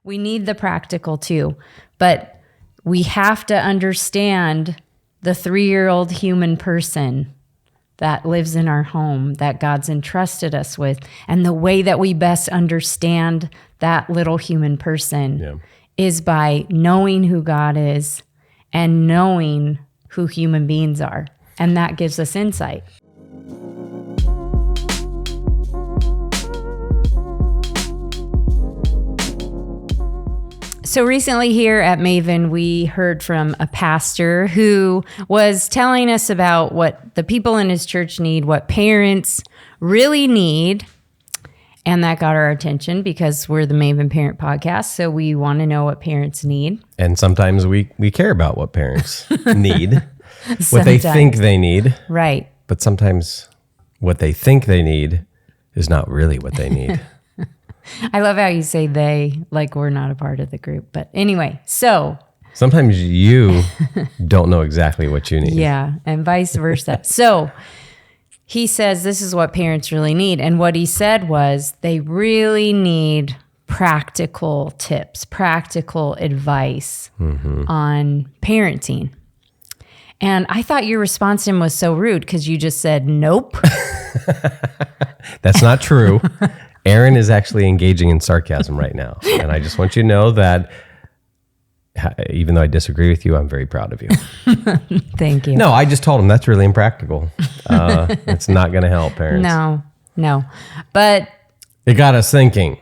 We need the practical too, but we have to understand the 3-year-old human person that lives in our home that God's entrusted us with. And the way that we best understand that little human person is by knowing who God is and knowing who human beings are. And that gives us insight. So recently here at Maven, we heard from a pastor who was telling us about what the people in his church need, what parents really need. And that got our attention because we're the Maven Parent Podcast. So we want to know what parents need. And sometimes we care about what parents need, what they think they need. Right. But sometimes what they think they need is not really what they need. I love how you say they, like we're not a part of the group. But anyway, so. Sometimes you don't know exactly what you need. Yeah, and vice versa. So he says this is what parents really need. And what he said was they really need practical tips, practical advice on parenting. And I thought your response to him was so rude because you just said, nope. That's not true. Erin is actually engaging in sarcasm right now. And I just want you to know that even though I disagree with you, I'm very proud of you. Thank you. No, I just told him that's really impractical. It's not going to help parents. No. But it got us thinking.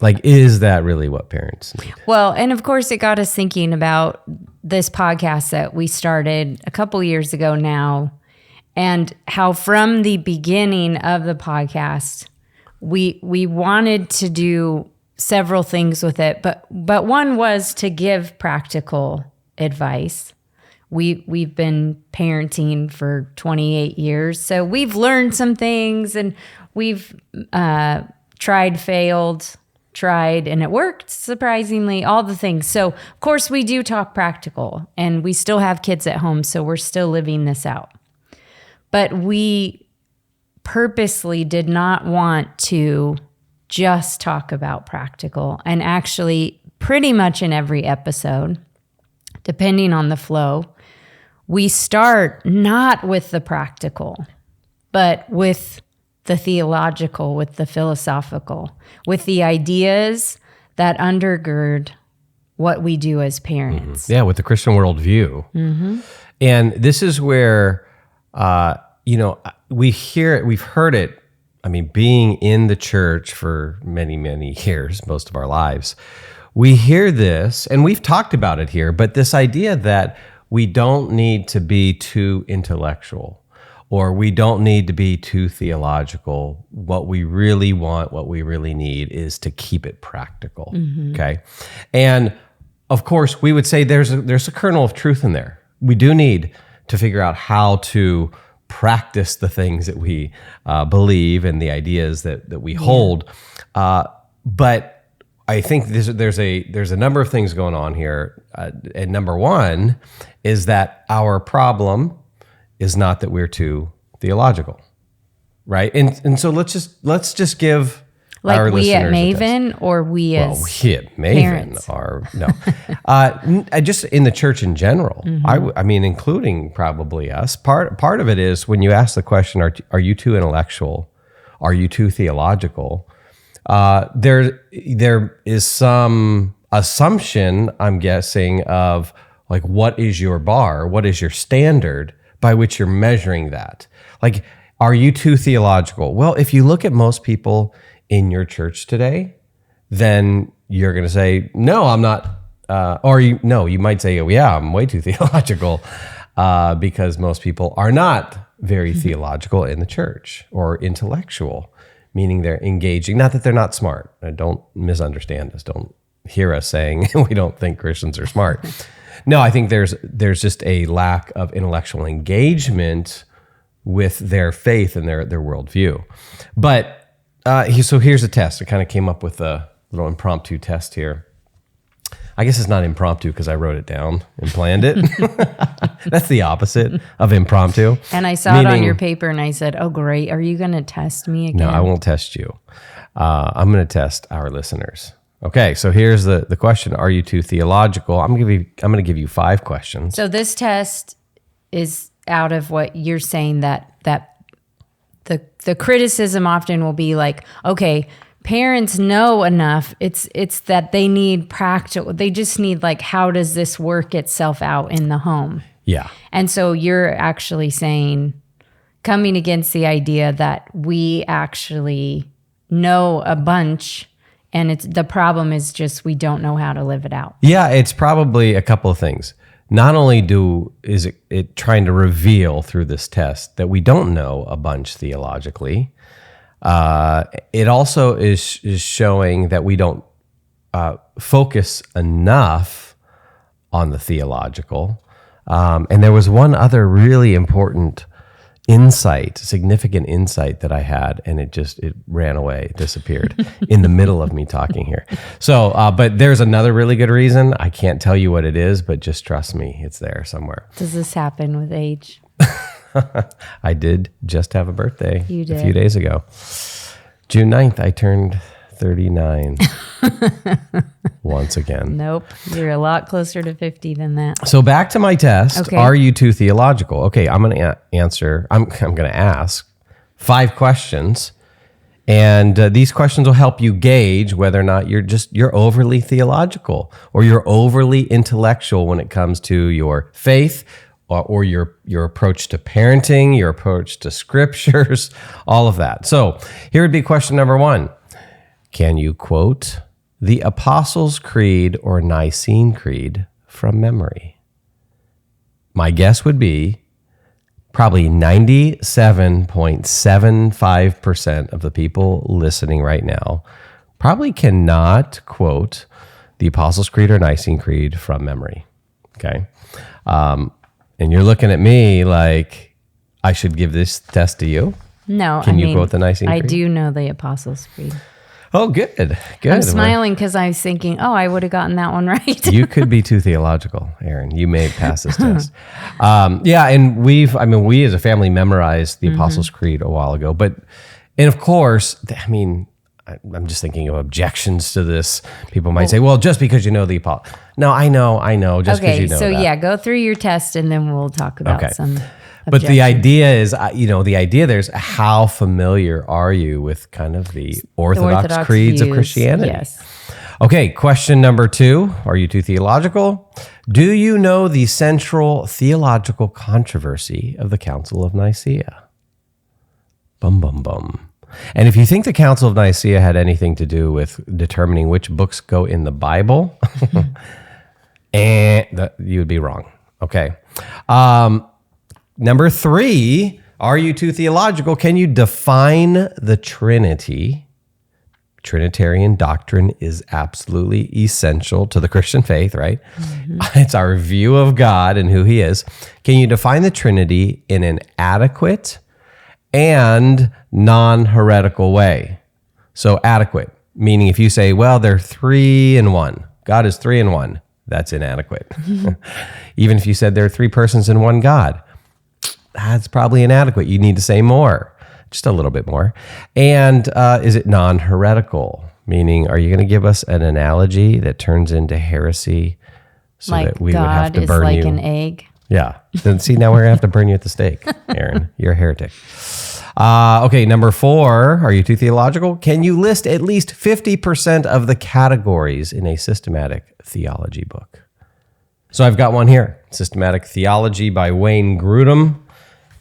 Like, is that really what parents need? Well, and of course, it got us thinking about this podcast that we started a couple years ago now, and how from the beginning of the podcast, we wanted to do several things with it, but one was to give practical advice. We've been parenting for 28 years, so we've learned some things, and we've tried, and it worked, surprisingly, all the things. So, of course, we do talk practical, and we still have kids at home, so we're still living this out. But we purposely did not want to just talk about practical. And actually, pretty much in every episode, depending on the flow, we start not with the practical, but with the theological, with the philosophical, with the ideas that undergird what we do as parents. Yeah, with the Christian worldview. And this is where, we've heard it. I mean, being in the church for many, many years, most of our lives, we hear this, and we've talked about it here, but this idea that we don't need to be too intellectual, or we don't need to be too theological. What we really want, what we really need is to keep it practical, okay? And of course, we would say there's a kernel of truth in there. We do need to figure out how to practice the things that we believe and the ideas that we hold. But I think there's a number of things going on here. And number one is that our problem is not that we're too theological, right? And so let's just give like our we at listeners Maven, or we as we at Maven parents? Are no, just in the church in general. I mean, including probably us. Part of it is when you ask the question, are you too intellectual? Are you too theological? There is some assumption, I'm guessing, of like, what is your bar? What is your standard by which you're measuring that? Like, are you too theological? Well, if you look at most people in your church today, then you're going to say, no, I'm not. You might say, oh, yeah, I'm way too theological, because most people are not very theological in the church or intellectual, meaning they're engaging. Not that they're not smart. Don't misunderstand us. Don't hear us saying we don't think Christians are smart. No, I think there's just a lack of intellectual engagement with their faith and their worldview. But so here's a test. I kind of came up with a little impromptu test here. I guess it's not impromptu because I wrote it down and planned it. That's the opposite of impromptu. And I saw it on your paper and I said, oh, great. Are you going to test me again? No, I won't test you. I'm going to test our listeners. Okay, so here's the question. Are you too theological? I'm going to give you 5 questions. So this test is out of what you're saying that the criticism often will be like, okay, parents know enough. It's that they need practical. They just need like, how does this work itself out in the home? Yeah. And so you're actually saying, coming against the idea that we actually know a bunch, and the problem is just we don't know how to live it out. Yeah, it's probably a couple of things. Not only is it trying to reveal through this test that we don't know a bunch theologically, it also is showing that we don't focus enough on the theological. And there was one other really important significant insight that I had, and it ran away, disappeared in the middle of me talking here. So, but there's another really good reason. I can't tell you what it is, but just trust me, it's there somewhere. Does this happen with age? I did just have a birthday You did. a few days ago. June 9th, I turned 39 once again. Nope. You're a lot closer to 50 than that. So back to my test. Okay. Are you too theological? Okay, I'm going to answer. I'm going to ask 5 questions, and these questions will help you gauge whether or not you're overly theological or you're overly intellectual when it comes to your faith or your approach to parenting, your approach to scriptures, all of that. So here would be question number 1. Can you quote the Apostles' Creed or Nicene Creed from memory? My guess would be probably 97.75% of the people listening right now probably cannot quote the Apostles' Creed or Nicene Creed from memory. Okay? And you're looking at me like I should give this test to you? No, Can you quote the Nicene Creed? I do know the Apostles' Creed. Oh, good. I'm smiling because I was thinking, I would have gotten that one right. You could be too theological, Erin. You may pass this test. And we as a family memorized the Apostles' Creed a while ago. And of course, I'm just thinking of objections to this. People might say, well, just because you know the Apostles. No, I know, just because you know that. Yeah, go through your test and then we'll talk about some But the idea is, there's how familiar are you with kind of the Orthodox creeds views, of Christianity? Yes. Okay, question number 2. Are you too theological? Do you know the central theological controversy of the Council of Nicaea? Bum, bum, bum. And if you think the Council of Nicaea had anything to do with determining which books go in the Bible, you would be wrong. Okay. Number 3, are you too theological? Can you define the Trinity? Trinitarian doctrine is absolutely essential to the Christian faith, right? It's our view of God and who he is. Can you define the Trinity in an adequate and non-heretical way? So adequate, meaning if you say, well, they're 3 in 1. God is 3 in 1. That's inadequate. Even if you said there are 3 persons in one God, that's probably inadequate. You need to say more, just a little bit more. And is it non-heretical? Meaning, are you going to give us an analogy that turns into heresy so like that we God would have to is burn like you? an egg? Yeah. Then see, now we're going to have to burn you at the stake, Erin. You're a heretic. Okay, number 4, are you too theological? Can you list at least 50% of the categories in a systematic theology book? So I've got one here, Systematic Theology by Wayne Grudem.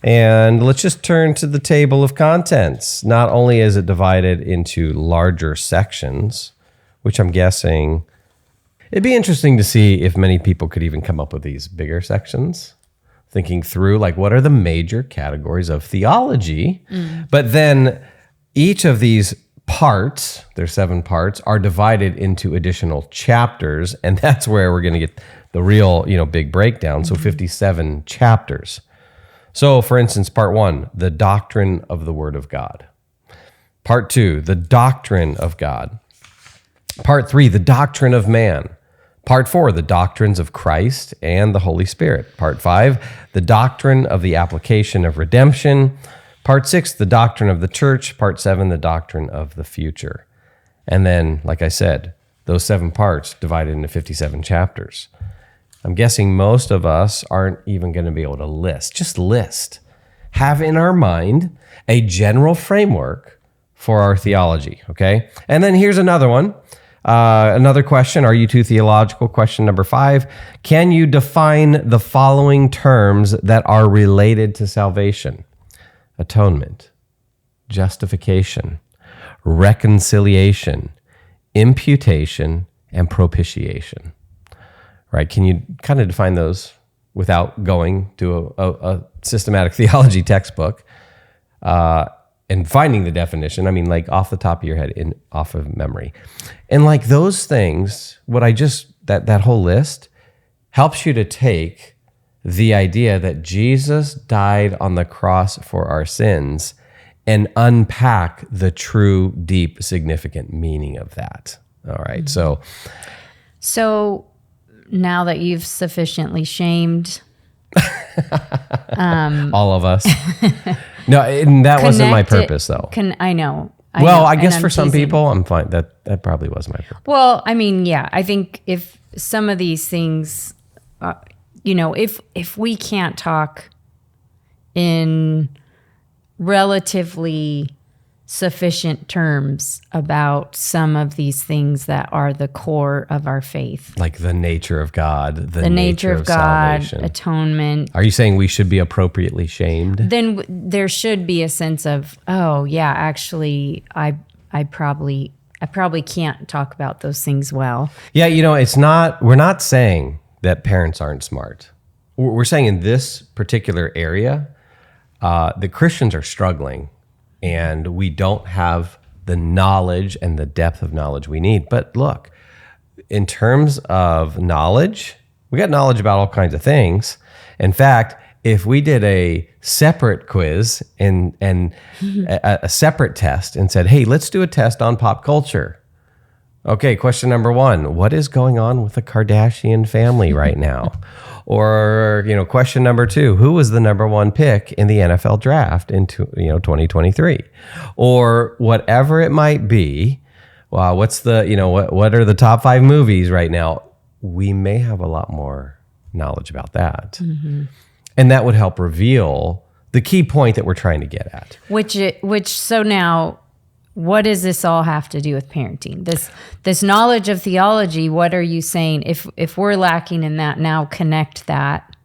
And let's just turn to the table of contents. Not only is it divided into larger sections, which I'm guessing it'd be interesting to see if many people could even come up with these bigger sections, thinking through like what are the major categories of theology. But then each of these parts, there's 7 parts, are divided into additional chapters, and that's where we're going to get the real, big breakdown. So 57 chapters. So, for instance, part 1, the doctrine of the Word of God. Part 2, the doctrine of God. Part 3, the doctrine of man. Part 4, the doctrines of Christ and the Holy Spirit. Part 5, the doctrine of the application of redemption. Part 6, the doctrine of the church. Part 7, the doctrine of the future. And then, like I said, those 7 parts divided into 57 chapters. I'm guessing most of us aren't even going to be able to have in our mind a general framework for our theology, okay? And then here's another one. Another question, are you too theological? Question number 5. Can you define the following terms that are related to salvation? Atonement, justification, reconciliation, imputation, and propitiation. Right? Can you kind of define those without going to a systematic theology textbook and finding the definition? I mean, like off the top of your head, off of memory. And like those things, that whole list helps you to take the idea that Jesus died on the cross for our sins and unpack the true, deep, significant meaning of that. All right. So now that you've sufficiently shamed all of us. No, and that wasn't my purpose, though. I know. I guess for some people, I'm fine. That probably was my purpose. Well, I mean, yeah, I think if some of these things, if we can't talk in relatively sufficient terms about some of these things that are the core of our faith. Like the nature of God, the nature of God, salvation. Atonement. Are you saying we should be appropriately shamed? Then there should be a sense of, oh yeah, actually I probably can't talk about those things well. Yeah, we're not saying that parents aren't smart. We're saying in this particular area, the Christians are struggling. And we don't have the knowledge and the depth of knowledge we need. But look, in terms of knowledge, we got knowledge about all kinds of things. In fact, if we did a separate quiz and a separate test and said, hey, let's do a test on pop culture. Okay, question number 1, what is going on with the Kardashian family right now? Or, question number 2, who was the number 1 pick in the NFL draft in 2023? Or whatever it might be. Wow, what's what are the top 5 movies right now? We may have a lot more knowledge about that. Mm-hmm. And that would help reveal the key point that we're trying to get at. So now, what does this all have to do with parenting? This knowledge of theology, what are you saying? If we're lacking in that, now connect that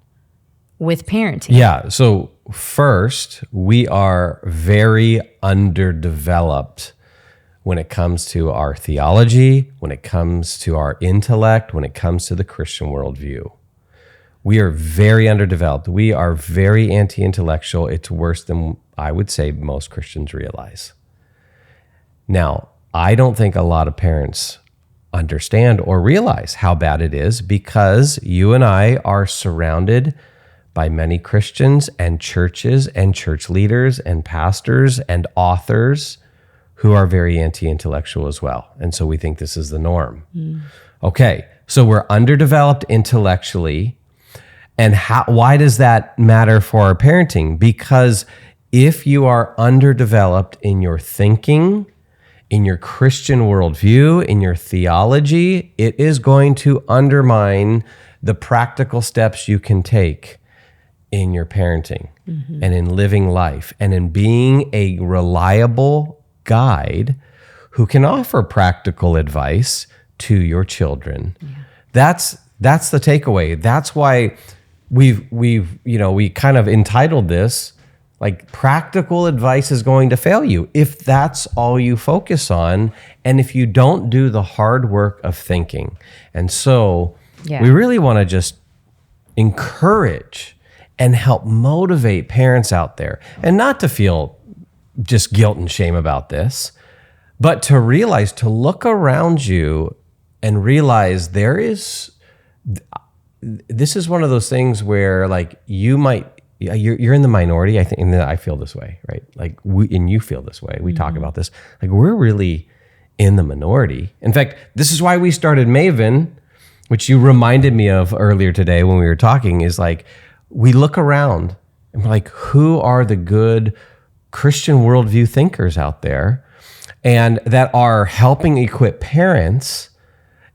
with parenting. Yeah. So first, we are very underdeveloped when it comes to our theology, when it comes to our intellect, when it comes to the Christian worldview. We are very underdeveloped. We are very anti-intellectual. It's worse than I would say most Christians realize. Now, I don't think a lot of parents understand or realize how bad it is because you and I are surrounded by many Christians and churches and church leaders and pastors and authors who are very anti-intellectual as well. And so we think this is the norm. Mm. Okay, so we're underdeveloped intellectually. And why does that matter for our parenting? Because if you are underdeveloped in your thinking, in your Christian worldview, in your theology, it is going to undermine the practical steps you can take in your parenting and in living life and in being a reliable guide who can offer practical advice to your children. Yeah. That's the takeaway. That's why we kind of entitled this like practical advice is going to fail you if that's all you focus on and if you don't do the hard work of thinking. And so we really want to just encourage and help motivate parents out there and not to feel just guilt and shame about this, but to realize, to look around you and realize this is one of those things where like you're in the minority. I think, and I feel this way, right? Like and you feel this way. We talk about this. Like we're really in the minority. In fact, this is why we started Maven, which you reminded me of earlier today when we were talking. Is like we look around and we're like, who are the good Christian worldview thinkers out there, and that are helping equip parents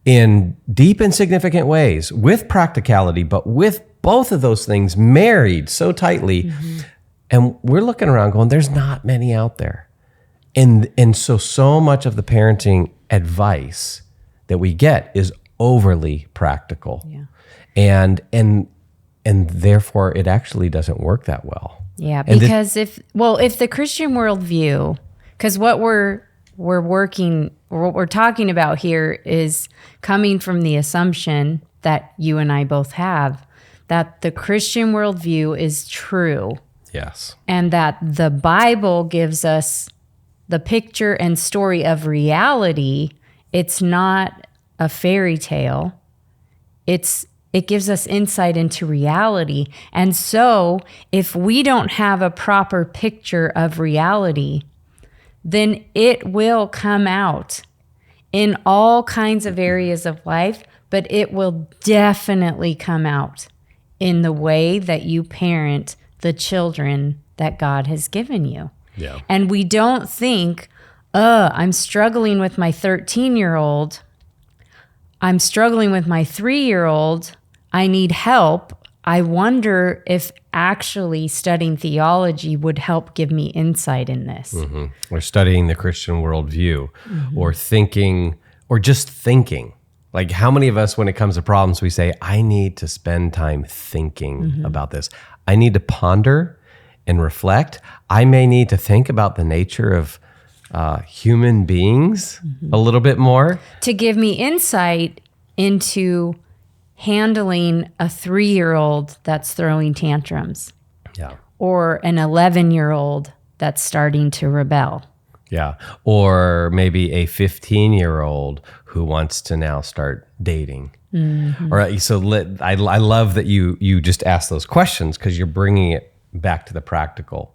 in deep and significant ways with practicality, but with both of those things married so tightly. And we're looking around going, there's not many out there. And so much of the parenting advice that we get is overly practical. Yeah. And therefore it actually doesn't work that well. Yeah, because if the Christian worldview, because what we're talking about here is coming from the assumption that you and I both have that the Christian worldview is true. Yes. And that the Bible gives us the picture and story of reality. It's not a fairy tale. It gives us insight into reality. And so if we don't have a proper picture of reality, then it will come out in all kinds of areas of life, but it will definitely come out in the way that you parent the children that God has given you. Yeah. And we don't think, I'm struggling with my 13-year-old. I'm struggling with my 3-year-old. I need help. I wonder if actually studying theology would help give me insight in this. Or studying the Christian worldview, or thinking, or just thinking. Like, how many of us, when it comes to problems, we say, I need to spend time thinking about this. I need to ponder and reflect. I may need to think about the nature of human beings a little bit more. To give me insight into handling a 3-year-old that's throwing tantrums. Yeah. Or an 11-year-old that's starting to rebel. Yeah. Or maybe a 15-year-old who wants to now start dating. Or so I love that you just ask those questions, because you're bringing it back to the practical.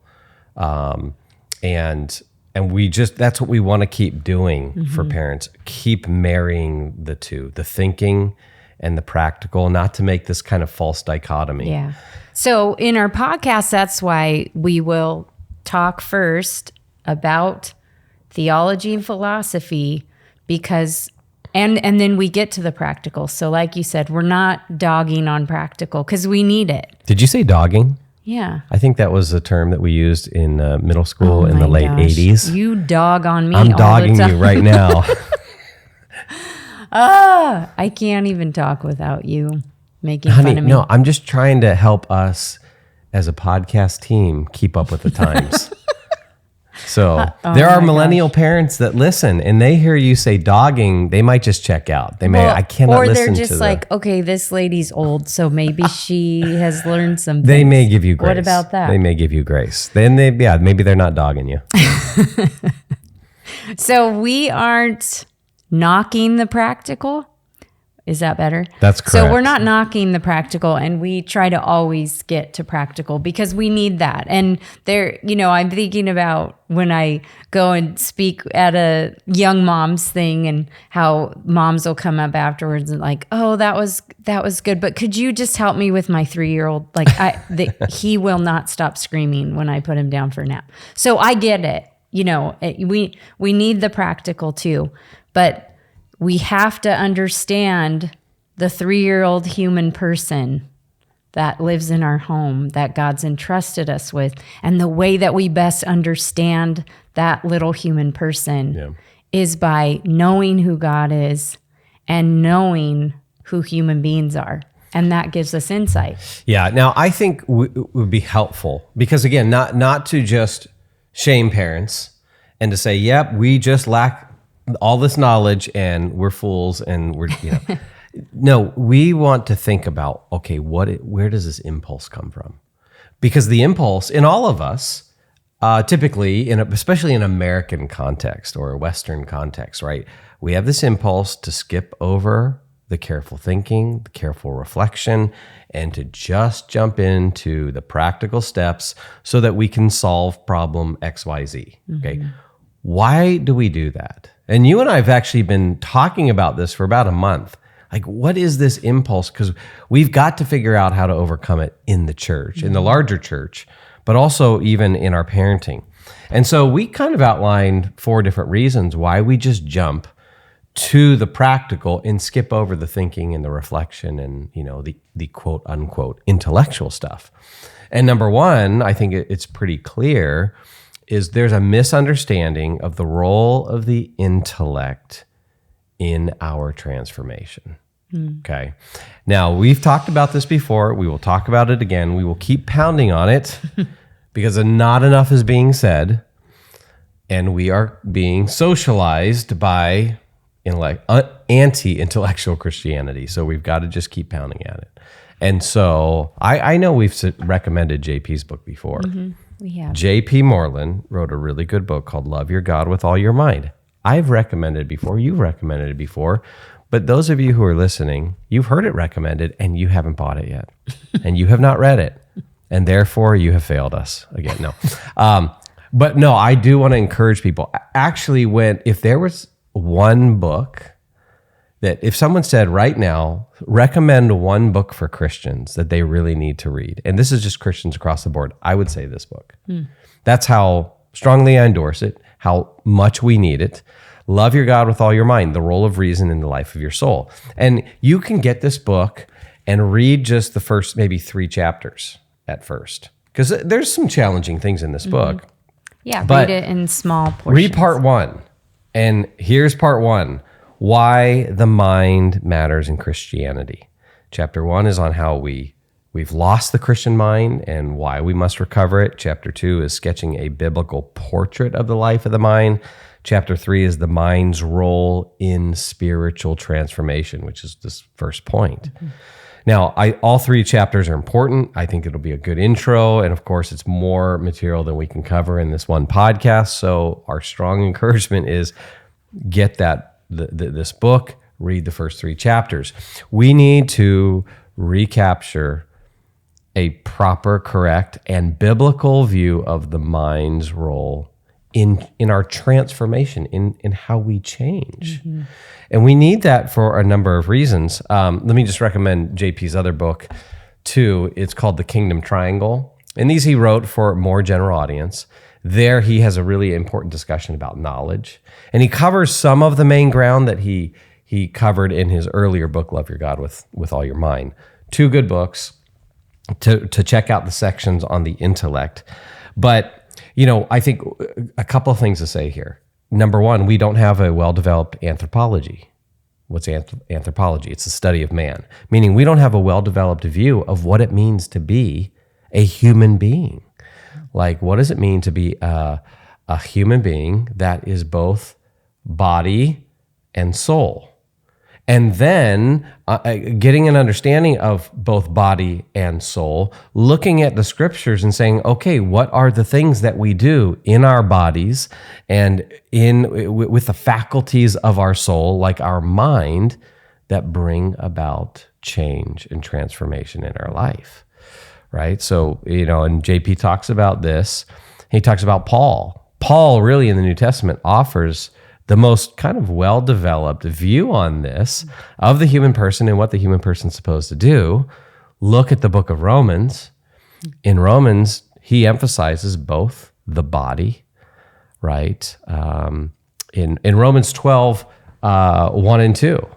And we just, that's what we want to keep doing for parents. Keep marrying the two, the thinking and the practical, not to make this kind of false dichotomy. Yeah. So in our podcast, that's why we will talk first about theology and philosophy, because and then we get to the practical. So like you said, we're not dogging on practical because we need it. Did you say dogging? Yeah. I think that was a term that we used in middle school in the late 80s. You dog on me. I'm all dogging the time. you right now. I can't even talk without you making fun of me. No, I'm just trying to help us as a podcast team keep up with the times. So there are millennial parents that listen, and they hear you say dogging, they might just check out. They may, I cannot listen to Or they're just like, okay, this lady's old, so maybe she has learned something. They may give you grace. What about that? They may give you grace. Then maybe they're not dogging you. So we aren't knocking the practical. Is that better? That's correct. So we're not knocking the practical, and we try to always get to practical because we need that. And there, I'm thinking about when I go and speak at a young moms thing, and how moms will come up afterwards and like, oh, that was good, but could you just help me with my 3-year-old? Like he will not stop screaming when I put him down for a nap. So I get it. We need the practical too, but we have to understand the 3-year-old human person that lives in our home that God's entrusted us with. And the way that we best understand that little human person is by knowing who God is and knowing who human beings are. And that gives us insight. Yeah. Now, I think it would be helpful because, again, not to just shame parents and to say, yep, we just lack all this knowledge and we're fools and we're, No, we want to think about, okay, where does this impulse come from? Because the impulse in all of us, typically, especially in American context or a Western context, right? We have this impulse to skip over the careful thinking, the careful reflection, and to just jump into the practical steps so that we can solve problem XYZ, okay? Why do we do that? And you and I have actually been talking about this for about a month. Like, what is this impulse? Because we've got to figure out how to overcome it in the church, in the larger church, but also even in our parenting. And so we kind of outlined 4 different reasons why we just jump to the practical and skip over the thinking and the reflection and, the quote unquote intellectual stuff. And number one, I think it's pretty clear, is there's a misunderstanding of the role of the intellect in our transformation. Okay. Now, we've talked about this before. We will talk about it again. We will keep pounding on it because not enough is being said, and we are being socialized by anti-intellectual Christianity. So we've got to just keep pounding at it. And so I know we've recommended JP's book before. Mm-hmm. We have. JP Moreland wrote a really good book called Love Your God with All Your Mind. I've recommended it before. You've recommended it before. But those of you who are listening, you've heard it recommended and you haven't bought it yet. And you have not read it. And therefore, you have failed us. Again, no. But no, I do want to encourage people. Actually, if there was one book that if someone said right now, recommend one book for Christians that they really need to read, and this is just Christians across the board, I would say this book. That's how strongly I endorse it, how much we need it. Love Your God with All Your Mind, the role of reason in the life of your soul. And you can get this book and read just the first maybe 3 chapters at first, because there's some challenging things in this book. Yeah, But read it in small portions. read part 1. And here's part 1. Why the mind matters in Christianity. Chapter 1 is on how we've lost the Christian mind and why we must recover it. Chapter 2 is sketching a biblical portrait of the life of the mind. Chapter 3 is the mind's role in spiritual transformation, which is this first point. Now, all 3 chapters are important. I think it'll be a good intro. And of course, it's more material than we can cover in this one podcast. So our strong encouragement is get this book, read the first 3 chapters. We need to recapture a proper, correct, and biblical view of the mind's role in our transformation, in how we change. And we need that for a number of reasons. Let me just recommend JP's other book too. It's called The Kingdom Triangle. And these he wrote for a more general audience. There he has a really important discussion about knowledge. And he covers some of the main ground that he covered in his earlier book, Love Your God with All Your Mind. 2 good books to check out the sections on the intellect. But I think a couple of things to say here. Number one, we don't have a well-developed anthropology. What's anthropology? It's the study of man, meaning we don't have a well-developed view of what it means to be a human being. Like, what does it mean to be a human being that is both body and soul? And then getting an understanding of both body and soul, looking at the scriptures and saying, okay, what are the things that we do in our bodies and with the faculties of our soul, like our mind, that bring about change and transformation in our life, right? So, and JP talks about this. He talks about Paul. Paul really in the New Testament offers the most kind of well-developed view on this of the human person and what the human person's supposed to do. Look at the book of Romans. In Romans, he emphasizes both the body, right? In Romans 12, 1 and 2,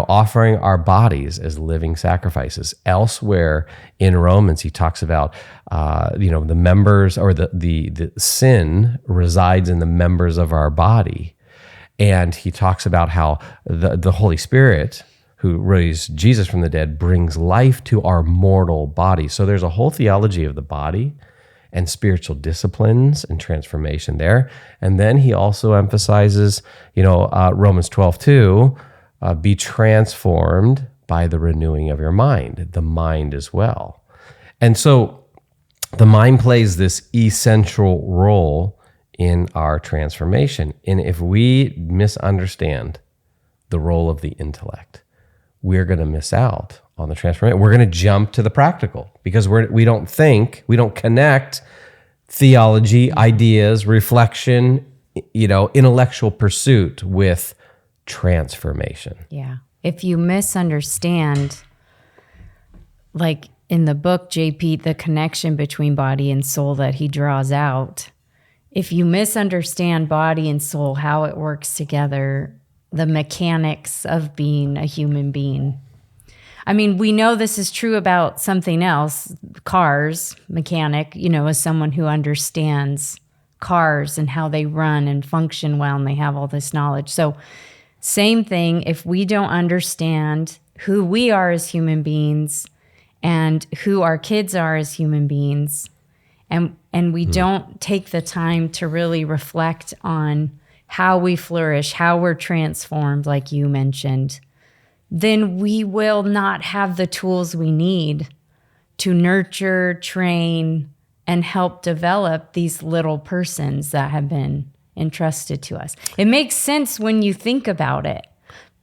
offering our bodies as living sacrifices. Elsewhere in Romans, he talks about, the members, or the sin resides in the members of our body. And he talks about how the Holy Spirit, who raised Jesus from the dead, brings life to our mortal body. So there's a whole theology of the body and spiritual disciplines and transformation there. And then he also emphasizes, Romans 12:2, be transformed by the renewing of your mind, the mind as well. And so the mind plays this essential role in our transformation. And if we misunderstand the role of the intellect, we're going to miss out on the transformation. We're going to jump to the practical because we don't connect theology, ideas, reflection, intellectual pursuit with transformation. Yeah. If you misunderstand, like in the book, JP, the connection between body and soul that he draws out, if you misunderstand body and soul, how it works together, the mechanics of being a human being. I mean, we know this is true about something else, cars, mechanic, as someone who understands cars and how they run and function well, and they have all this knowledge. So same thing, if we don't understand who we are as human beings and who our kids are as human beings, and we don't take the time to really reflect on how we flourish, how we're transformed, like you mentioned, then we will not have the tools we need to nurture, train, and help develop these little persons that have been entrusted to us. It makes sense when you think about it,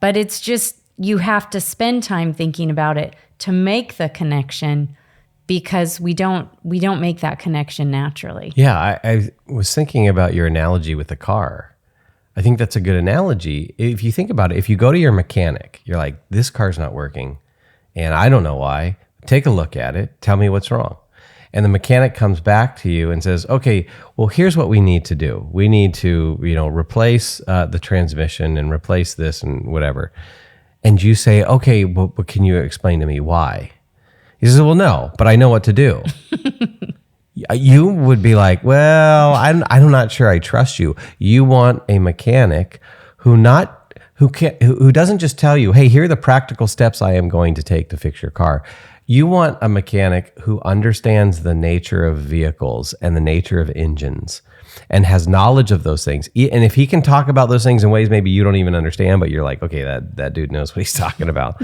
but it's just you have to spend time thinking about it to make the connection, because we don't make that connection naturally. Yeah, I was thinking about your analogy with the car. I think that's a good analogy. If you think about it, if you go to your mechanic, you're like, this car's not working, and I don't know why. Take a look at it. Tell me what's wrong. And the mechanic comes back to you and says, okay, well, here's what we need to do. We need to, replace the transmission and replace this and whatever. And you say, okay, but can you explain to me why? He says, well, no, but I know what to do. You would be like, well, I'm not sure I trust you. You want a mechanic who doesn't just tell you, hey, here are the practical steps I am going to take to fix your car. You want a mechanic who understands the nature of vehicles and the nature of engines and has knowledge of those things. And if he can talk about those things in ways maybe you don't even understand, but you're like, okay, that dude knows what he's talking about.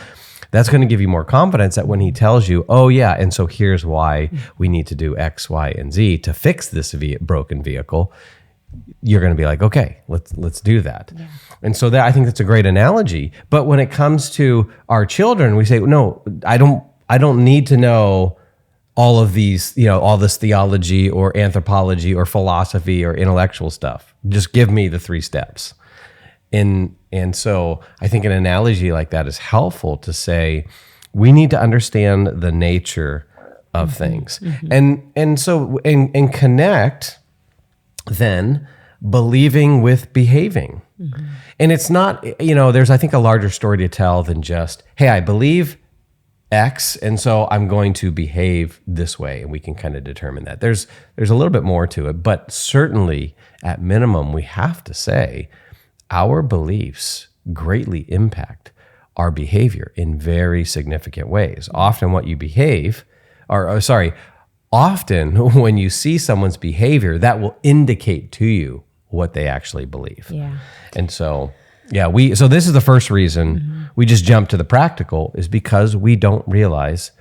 That's going to give you more confidence that when he tells you, oh yeah, and so here's why we need to do X, Y, and Z to fix this broken vehicle, you're going to be like, okay, let's do that. Yeah. And so I think that's a great analogy. But when it comes to our children, we say, no, I don't need to know all of these, all this theology or anthropology or philosophy or intellectual stuff. Just give me the 3 steps. And so I think an analogy like that is helpful to say, we need to understand the nature of things. And so connect then believing with behaving. And it's not, there's, I think, a larger story to tell than just, hey, I believe X, and so I'm going to behave this way, and we can kind of determine that. There's a little bit more to it, but certainly at minimum, we have to say our beliefs greatly impact our behavior in very significant ways. Often often when you see someone's behavior, that will indicate to you what they actually believe. Yeah. And so, so this is the first reason we just jump to the practical, is because we don't realize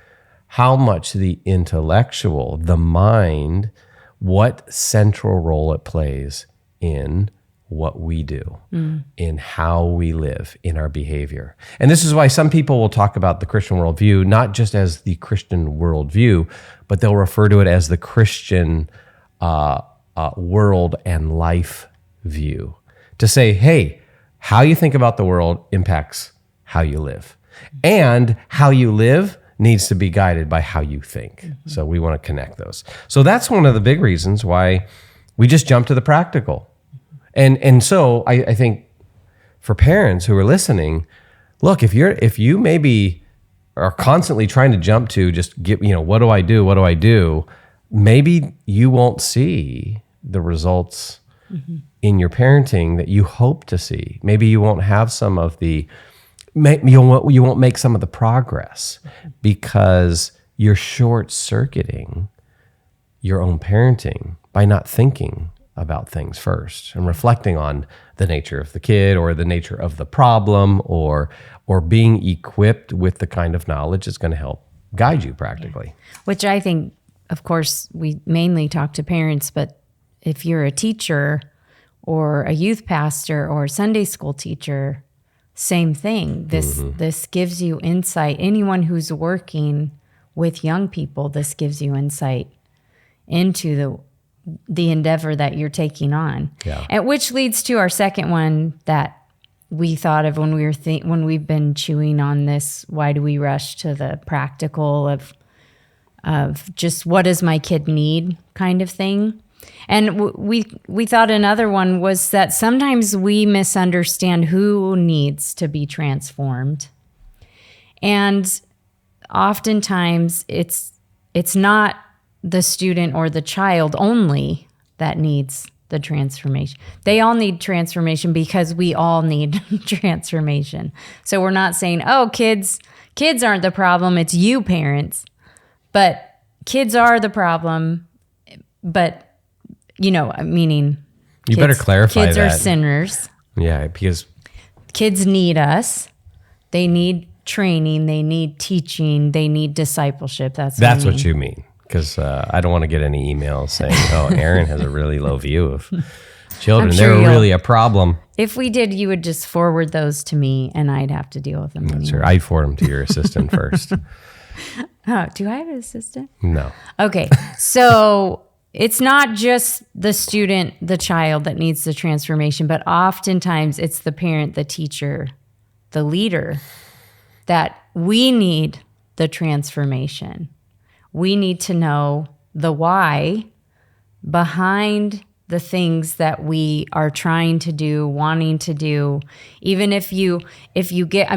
how much the intellectual, the mind, what central role it plays in what we do, in how we live, in our behavior. And this is why some people will talk about the Christian worldview, not just as the Christian worldview, but they'll refer to it as the Christian world and life view. To say, hey, how you think about the world impacts how you live. And how you live needs to be guided by how you think. So we want to connect those. So that's one of the big reasons why we just jump to the practical. And so I think for parents who are listening, look, if you maybe are constantly trying to jump to just get, what do I do? Maybe you won't see the results in your parenting that you hope to see. Maybe you won't have some of the, you won't make some of the progress because you're short-circuiting your own parenting by not thinking about things first and reflecting on the nature of the kid or the nature of the problem or being equipped with the kind of knowledge that's going to help guide you practically. Yeah. Which I think, of course, we mainly talk to parents, but if you're a teacher or a youth pastor or a Sunday school teacher, same thing. This gives you insight. Anyone who's working with young people, this gives you insight into the endeavor that you're taking on. Yeah. And which leads to our second one that we thought of when we've been chewing on this. Why do we rush to the practical of just what does my kid need kind of thing? And we thought another one was that sometimes we misunderstand who needs to be transformed. And oftentimes it's not the student or the child only that needs the transformation. They all need transformation because we all need transformation. So we're not saying, oh, kids aren't the problem, it's you parents. But kids are the problem, but meaning you better clarify kids that. Are sinners. Yeah, because kids need us. They need training. They need teaching. They need discipleship. That's what you mean. Because I don't want to get any emails saying, "Oh, Erin has a really low view of children. They're really a problem." If we did, you would just forward those to me, and I'd have to deal with them. That's right. I'd forward them to your assistant first. Oh, do I have an assistant? No. Okay, so. It's not just the student, the child that needs the transformation, but oftentimes it's the parent, the teacher, the leader that we need the transformation. We need to know the why behind the things that we are trying to do, wanting to do. Even if you get,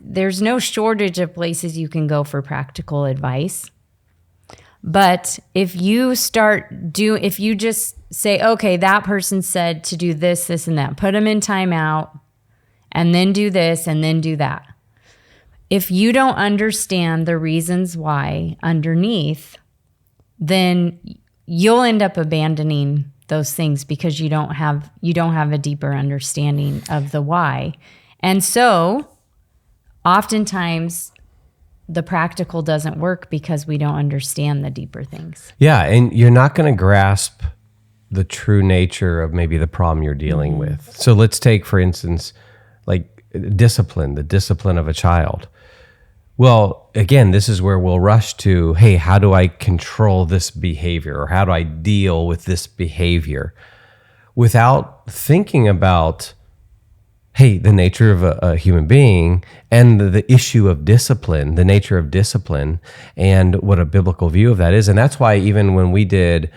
there's no shortage of places you can go for practical advice. But if you just say, okay, that person said to do this, this, and that, put them in timeout, and then do this, and then do that. If you don't understand the reasons why underneath, then you'll end up abandoning those things because you don't have a deeper understanding of the why. And so, oftentimes, the practical doesn't work because we don't understand the deeper things. Yeah, and you're not going to grasp the true nature of maybe the problem you're dealing with. So let's take, for instance, like discipline, the discipline of a child. Well, again, this is where we'll rush to, hey, how do I control this behavior, or how do I deal with this behavior, without thinking about, hey, the nature of a human being and the issue of discipline, the nature of discipline, and what a biblical view of that is. And that's why even when we did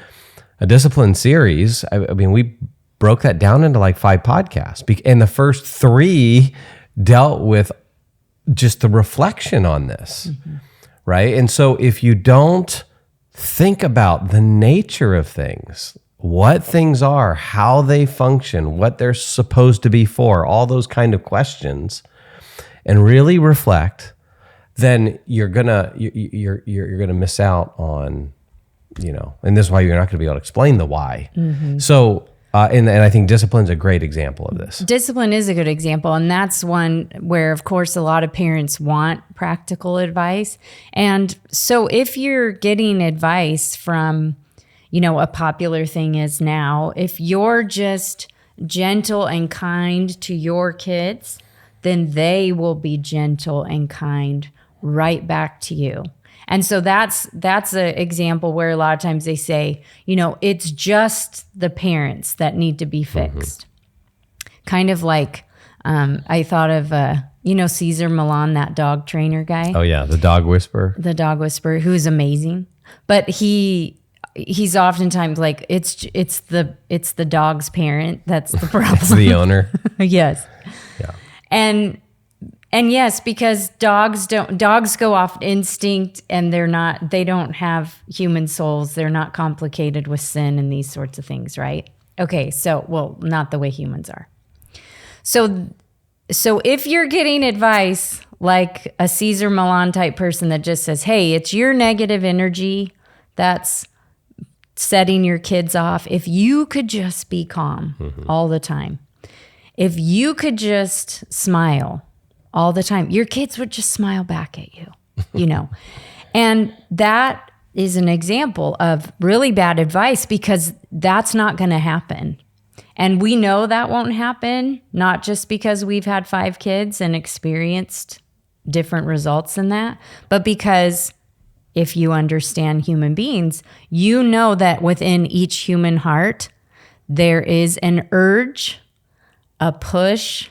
a discipline series, we broke that down into like 5 podcasts. And the first 3 dealt with just the reflection on this, right? And so if you don't think about the nature of things, what things are, how they function, what they're supposed to be for, all those kind of questions, and really reflect, then you're gonna miss out on, and this is why you're not gonna be able to explain the why. So, and I think discipline's a great example of this. Discipline is a good example, and that's one where, of course, a lot of parents want practical advice. And so if you're getting advice from, a popular thing is now, if you're just gentle and kind to your kids, then they will be gentle and kind right back to you. And so that's an example where a lot of times they say, it's just the parents that need to be fixed. Kind of like, I thought of, Cesar Millan, that dog trainer guy. Oh yeah, the dog whisperer. The dog whisperer, who's amazing. But he's oftentimes like, it's the dog's parent that's the problem. It's the owner. Yes. Yeah. And yes, because dogs go off instinct, and they don't have human souls. They're not complicated with sin and these sorts of things, right? Okay, so not the way humans are. So if you're getting advice like a Cesar Millan type person that just says, hey, it's your negative energy that's setting your kids off. If you could just be calm all the time, if you could just smile all the time, your kids would just smile back at you, And that is an example of really bad advice, because that's not going to happen. And we know that won't happen, not just because we've had 5 kids and experienced different results than that, but because if you understand human beings, you know that within each human heart, there is an urge, a push,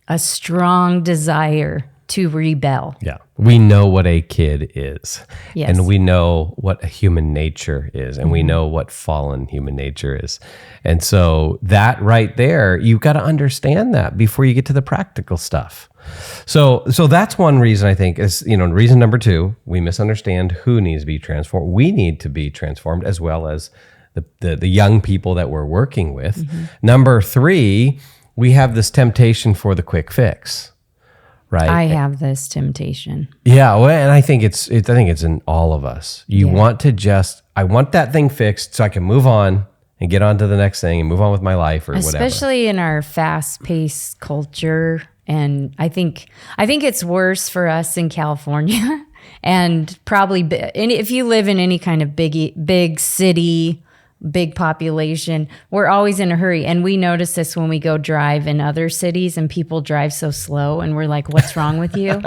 a strong desire to rebel. Yeah. We know what a kid is. Yes. And we know what a human nature is. And we know what fallen human nature is. And so that right there, you've got to understand that before you get to the practical stuff. So that's one reason I think is, reason number 2, we misunderstand who needs to be transformed. We need to be transformed as well as the young people that we're working with. Number 3, we have this temptation for the quick fix. Right. I have this temptation. Yeah, well, and I think it's in all of us. You want to I want that thing fixed so I can move on and get on to the next thing and move on with my life or whatever. Especially in our fast-paced culture, and I think it's worse for us in California, and probably if you live in any kind of big city, big population, we're always in a hurry. And we notice this when we go drive in other cities and people drive so slow and we're like, what's wrong with you?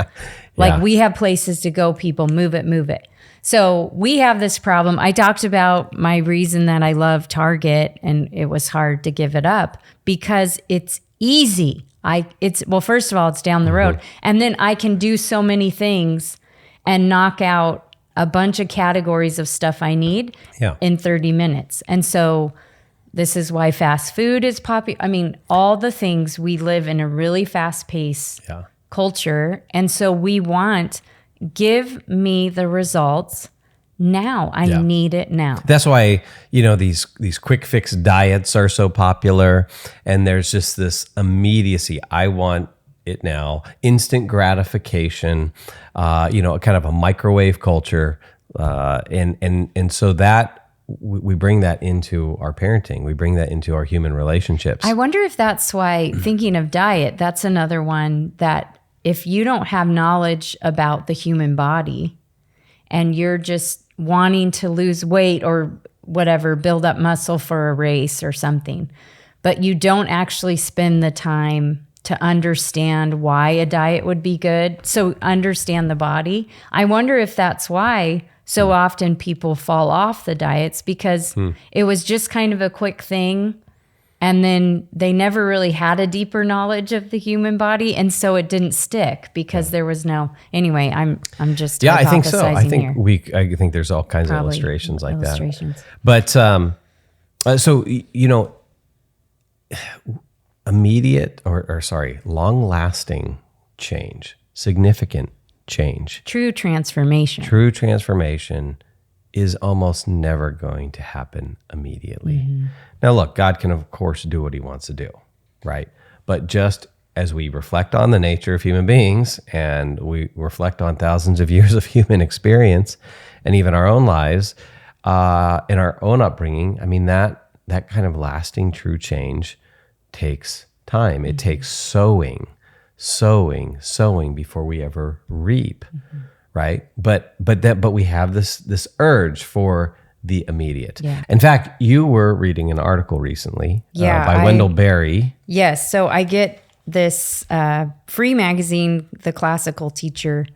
Like we have places to go, people, move it. So we have this problem. I talked about my reason that I love Target, and it was hard to give it up because it's easy. First of all, it's down the road. And then I can do so many things and knock out a bunch of categories of stuff I need in 30 minutes. And so this is why fast food is popular. I mean, all the things, we live in a really fast-paced culture. And so we want, give me the results now. I need it now. That's why, these quick fix diets are so popular. And there's just this immediacy. I want it now, instant gratification, kind of a microwave culture, and so that we bring that into our parenting, we bring that into our human relationships. I wonder if that's why, thinking of diet, that's another one that if you don't have knowledge about the human body and you're just wanting to lose weight or whatever, build up muscle for a race or something, but you don't actually spend the time to understand why a diet would be good. So understand the body. I wonder if that's why so often people fall off the diets, because it was just kind of a quick thing. And then they never really had a deeper knowledge of the human body. And so it didn't stick because there was no, anyway, I'm just, I think so. I here. think there's all kinds of illustrations like that. But, immediate long-lasting change, significant change. True transformation is almost never going to happen immediately. Now, look, God can, of course, do what he wants to do, right? But just as we reflect on the nature of human beings and we reflect on thousands of years of human experience and even our own lives, in our own upbringing, I mean, that kind of lasting true change takes time. It takes sowing before we ever reap, right? But we have this urge for the immediate. Yeah. In fact, you were reading an article recently by Wendell Berry. Yes. So I get this free magazine, The Classical Teacher,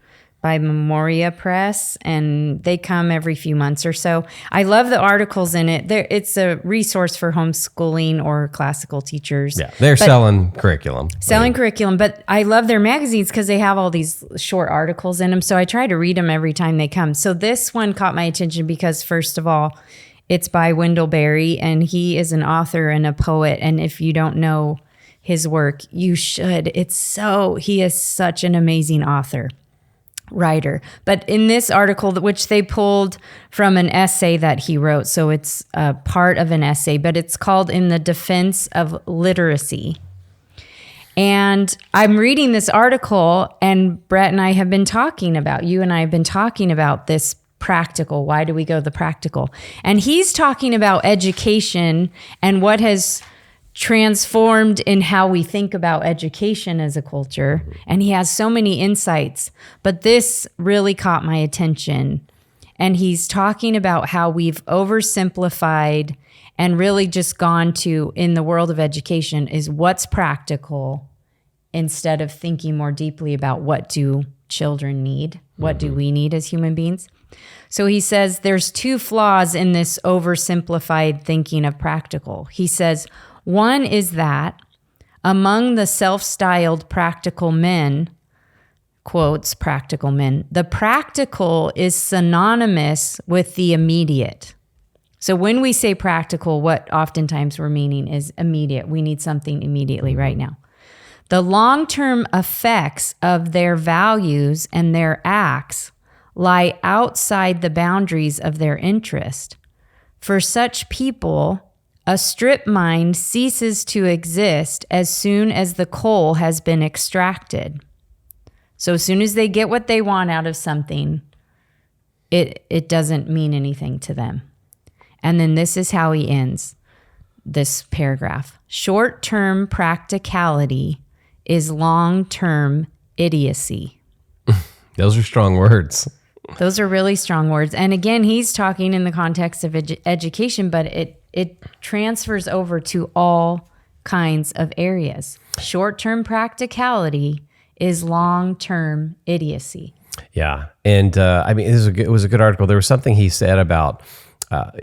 by Memoria Press, and they come every few months or so. I love the articles in it. It's a resource for homeschooling or classical teachers. Yeah, they're selling curriculum. But I love their magazines because they have all these short articles in them, so I try to read them every time they come. So this one caught my attention because, first of all, it's by Wendell Berry, and he is an author and a poet, and if you don't know his work, you should. He is such an amazing writer. But in this article, which they pulled from an essay that he wrote, so it's a part of an essay, but it's called In the Defense of Literacy. And I'm reading this article, and Brett and I have been talking about, this practical. Why do we go the practical? And he's talking about education and what has transformed in how we think about education as a culture. And he has so many insights, but this really caught my attention. And he's talking about how we've oversimplified and really just gone to, in the world of education, is what's practical instead of thinking more deeply about what do children need? What do we need as human beings? So he says there's two flaws in this oversimplified thinking of practical. He says, one is that among the self-styled practical men, quotes practical men, the practical is synonymous with the immediate. So when we say practical, what oftentimes we're meaning is immediate. We need something immediately right now. The long-term effects of their values and their acts lie outside the boundaries of their interest. For such people, a strip mine ceases to exist as soon as the coal has been extracted. So as soon as they get what they want out of something, it doesn't mean anything to them. And then this is how he ends this paragraph. Short-term practicality is long-term idiocy. Those are strong words. Those are really strong words. And again, he's talking in the context of education, but it transfers over to all kinds of areas. Short-term practicality is long-term idiocy. Yeah. And I mean, it was a good article. There was something he said about,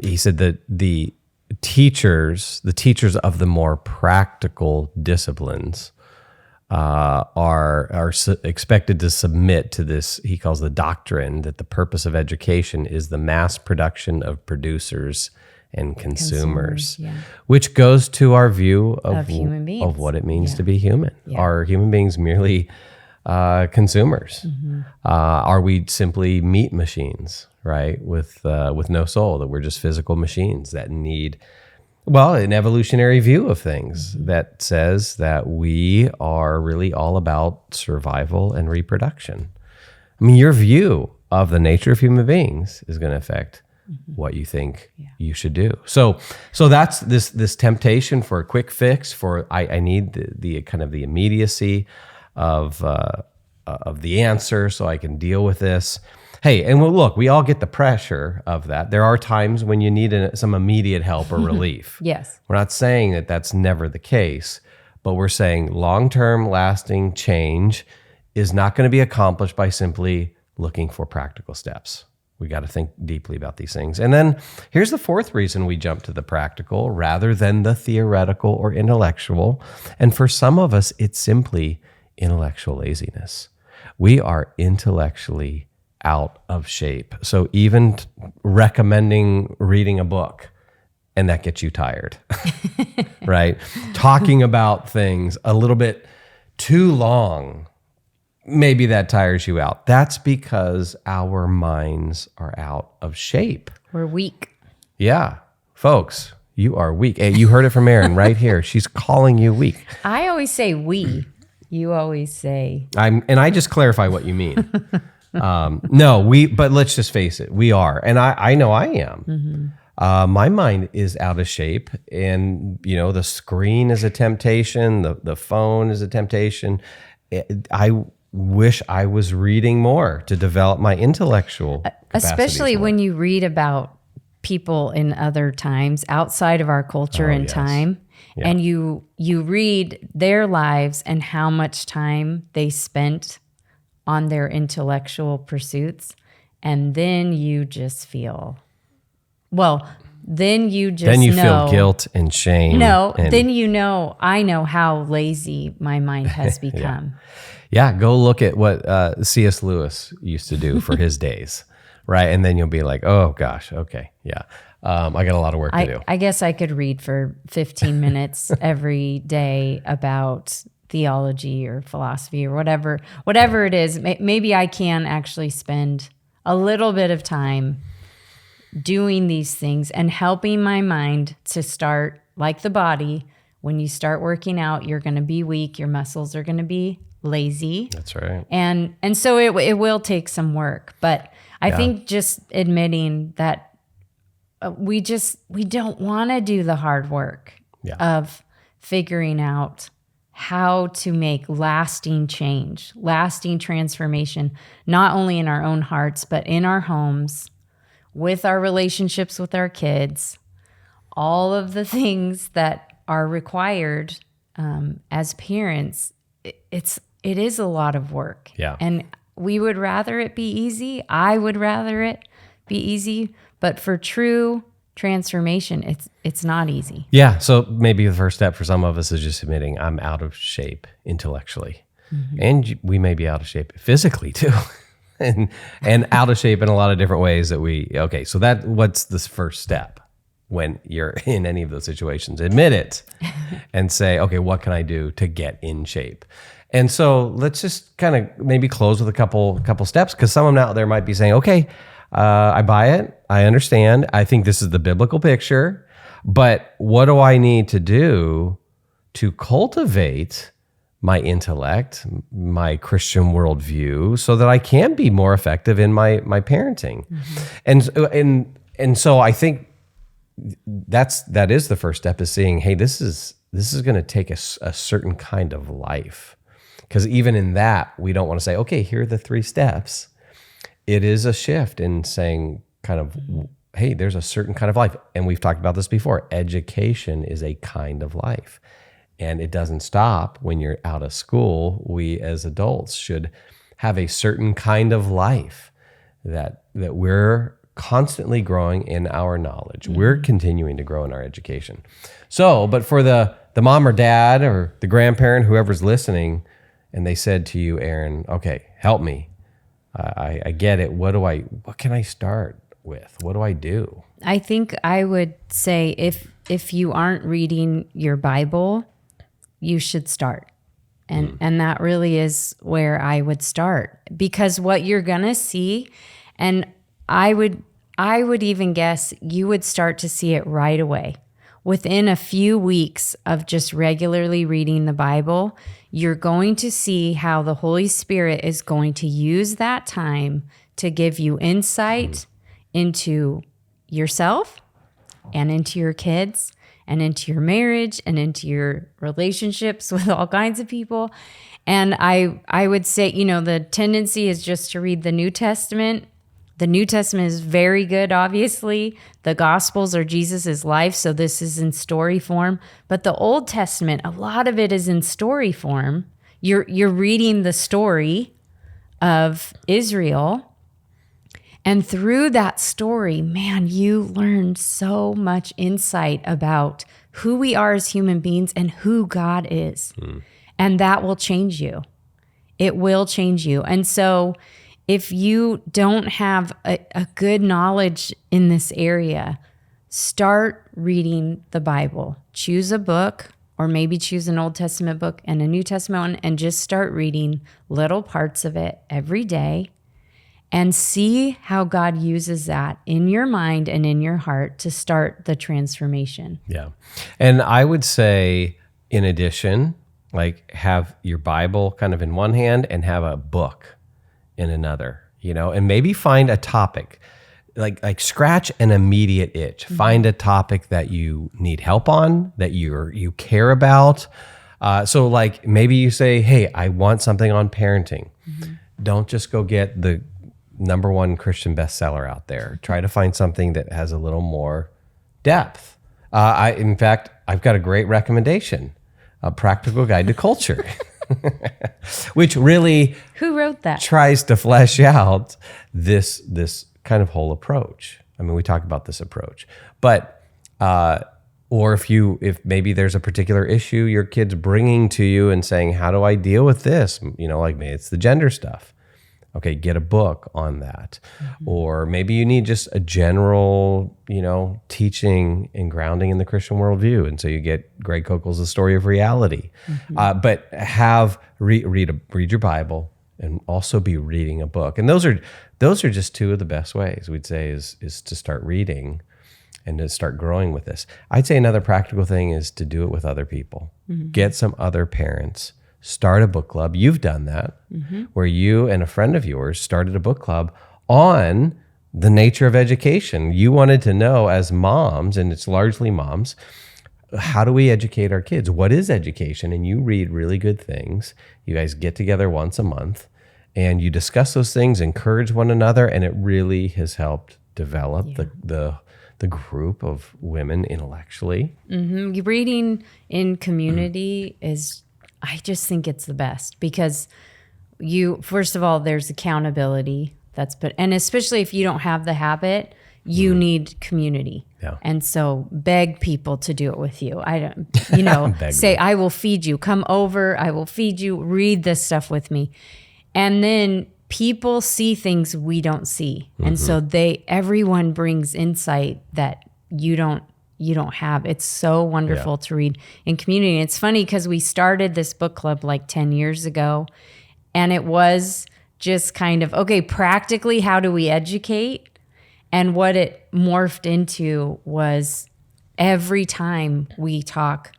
he said that the teachers of the more practical disciplines are expected to submit to this, he calls the doctrine, that the purpose of education is the mass production of producers and consumers, which goes to our view of human beings, of what it means to be human. Are human beings merely consumers? Are we simply meat machines, right? With no soul, that we're just physical machines that need, well, an evolutionary view of things that says that we are really all about survival and reproduction. I mean, your view of the nature of human beings is going to affect what you think you should do. So that's this temptation for a quick fix, for I need the kind of the immediacy of the answer so I can deal with this. Hey, and well, look, we all get the pressure of that. There are times when you need some immediate help or relief. Yes. We're not saying that that's never the case, but we're saying long-term lasting change is not going to be accomplished by simply looking for practical steps. We got to think deeply about these things. And then here's the fourth reason we jump to the practical rather than the theoretical or intellectual. And for some of us, it's simply intellectual laziness. We are intellectually out of shape. So even recommending reading a book, and that gets you tired, right? Talking about things a little bit too long, maybe that tires you out. That's because our minds are out of shape. We're weak. Yeah. Folks, you are weak. Hey, you heard it from Erin right here. She's calling you weak. I always say we. You always say. And I just clarify what you mean. But let's just face it. We are. And I know I am. My mind is out of shape, and the screen is a temptation. The phone is a temptation. I wish I was reading more to develop my intellectual capacities especially more. when you read about people in other times outside of our culture and time, and you read their lives and how much time they spent on their intellectual pursuits, and then you just feel, then you feel guilt and shame. Then I know how lazy my mind has become. Yeah, go look at what C.S. Lewis used to do for his days, right? And then you'll be like, oh gosh, okay, yeah. I got a lot of work to do. I guess I could read for 15 minutes every day about theology or philosophy or whatever it is. Maybe I can actually spend a little bit of time doing these things and helping my mind to start, like the body, when you start working out, you're going to be weak, your muscles are going to be lazy. That's right. And so it will take some work, but I think just admitting that we don't want to do the hard work of figuring out how to make lasting change, lasting transformation, not only in our own hearts, but in our homes, with our relationships with our kids, all of the things that are required as parents. It is a lot of work. Yeah. And we would rather it be easy. I would rather it be easy, but for true transformation, it's not easy. Yeah. So maybe the first step for some of us is just admitting I'm out of shape intellectually. And we may be out of shape physically too. and out of shape in a lot of different ways so what's this first step when you're in any of those situations? Admit it and say, okay, what can I do to get in shape? And so let's just kind of maybe close with a couple steps, because some of them out there might be saying, okay, I buy it. I understand. I think this is the biblical picture, but what do I need to do to cultivate my intellect, my Christian worldview, so that I can be more effective in my parenting? And so I think that is the first step, is seeing, hey, this is going to take a certain kind of life. Because even in that, we don't want to say, okay, here are the 3 steps. It is a shift in saying kind of, hey, there's a certain kind of life. And we've talked about this before. Education is a kind of life. And it doesn't stop when you're out of school. We as adults should have a certain kind of life that we're constantly growing in our knowledge. We're continuing to grow in our education. So, but for the mom or dad or the grandparent, whoever's listening, and they said to you, Erin, okay, help me. I get it. What can I start with? What do I do? I think I would say if you aren't reading your Bible, you should start. And that really is where I would start, because what you're going to see, and I would even guess you would start to see it right away. Within a few weeks of just regularly reading the Bible, you're going to see how the Holy Spirit is going to use that time to give you insight into yourself and into your kids and into your marriage and into your relationships with all kinds of people. And I would say, the tendency is just to read the New Testament. The New Testament is very good, obviously. The Gospels are Jesus' life, so this is in story form. But the Old Testament, a lot of it is in story form. You're reading the story of Israel, and through that story, man, you learn so much insight about who we are as human beings and who God is. And that will change you. It will change you. And so if you don't have a good knowledge in this area, start reading the Bible. Choose a book, or maybe choose an Old Testament book and a New Testament one, and just start reading little parts of it every day, and see how God uses that in your mind and in your heart to start the transformation. Yeah. And I would say, in addition, like, have your Bible kind of in one hand and have a book in another, and maybe find a topic, like scratch an immediate itch. Find a topic that you need help on, that you care about. So like, maybe you say, hey, I want something on parenting. Don't just go get the #1 Christian bestseller out there. Try to find something that has a little more depth. In fact, I've got a great recommendation, A Practical Guide to Culture. Which really, who wrote that? Tries to flesh out this kind of whole approach. I mean, we talk about this approach, but or if maybe there's a particular issue your kid's bringing to you and saying, how do I deal with this? Like maybe it's the gender stuff. Okay, get a book on that. Or maybe you need just a general, teaching and grounding in the Christian worldview. And so you get Greg Koukl's The Story of Reality. But read your Bible and also be reading a book. And those are just 2 of the best ways, we'd say, is to start reading and to start growing with this. I'd say another practical thing is to do it with other people. Get some other parents. Start a book club. You've done that, where you and a friend of yours started a book club on the nature of education. You wanted to know, as moms, and it's largely moms, how do we educate our kids? What is education? And you read really good things. You guys get together once a month and you discuss those things, encourage one another, and it really has helped develop the group of women intellectually. Reading in community is, I just think it's the best, because first of all, there's accountability. And especially if you don't have the habit, You need community. Yeah. And so beg people to do it with you. I don't, say, I will feed you. Come over. I will feed you. Read this stuff with me. And then people see things we don't see. And so everyone brings insight that you don't have. It's so wonderful to read in community. And it's funny because we started this book club like 10 years ago, and it was just kind of, okay, practically, how do we educate? And what it morphed into was every time we talk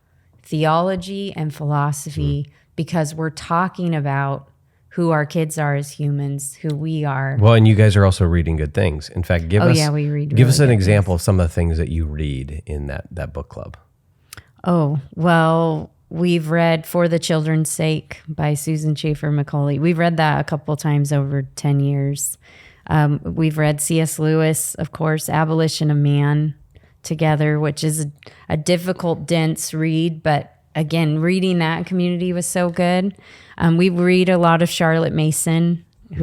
theology and philosophy, because we're talking about who our kids are as humans, who we are. Well, and you guys are also reading good things. In fact, give us an example of some of the things that you read in that book club. Oh, well, we've read For the Children's Sake by Susan Schaefer Macaulay. We've read that a couple times over 10 years. We've read C.S. Lewis, of course, Abolition of Man together, which is a difficult, dense read, but again, reading that in community was so good. We read a lot of Charlotte Mason, we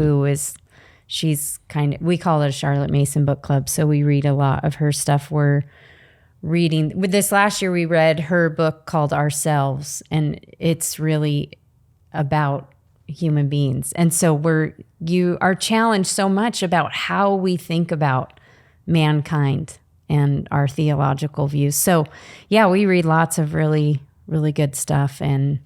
call it a Charlotte Mason book club, so we read a lot of her stuff. We're reading, with this last year, we read her book called Ourselves, and it's really about human beings. And so you are challenged so much about how we think about mankind and our theological views. So yeah, we read lots of really, really good stuff. And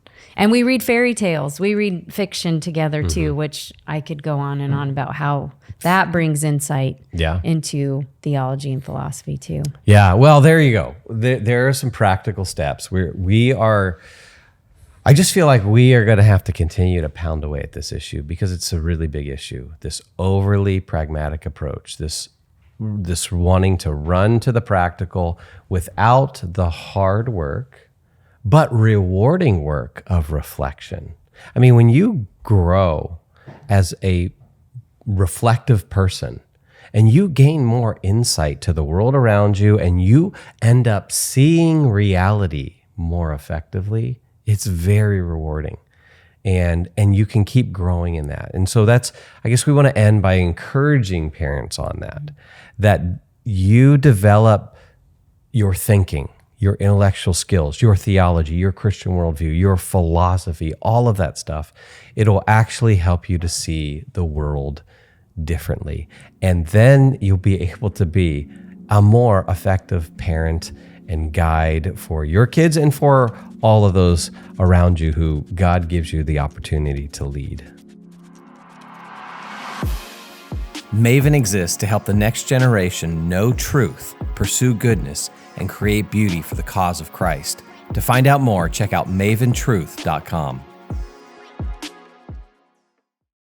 we read fairy tales. We read fiction together too, which I could go on and on about how that brings insight into theology and philosophy too. Yeah, well, there you go. There are some practical steps. I just feel like we are going to have to continue to pound away at this issue because it's a really big issue. This overly pragmatic approach, this wanting to run to the practical without the hard work, but rewarding work of reflection. I mean, when you grow as a reflective person and you gain more insight to the world around you and you end up seeing reality more effectively, it's very rewarding, and you can keep growing in that. And so I guess we want to end by encouraging parents on that you develop your thinking, your intellectual skills, your theology, your Christian worldview, your philosophy, all of that stuff. It'll actually help you to see the world differently. And then you'll be able to be a more effective parent and guide for your kids and for all of those around you who God gives you the opportunity to lead. Maven exists to help the next generation know truth, pursue goodness, and create beauty for the cause of Christ. To find out more, check out maventruth.com.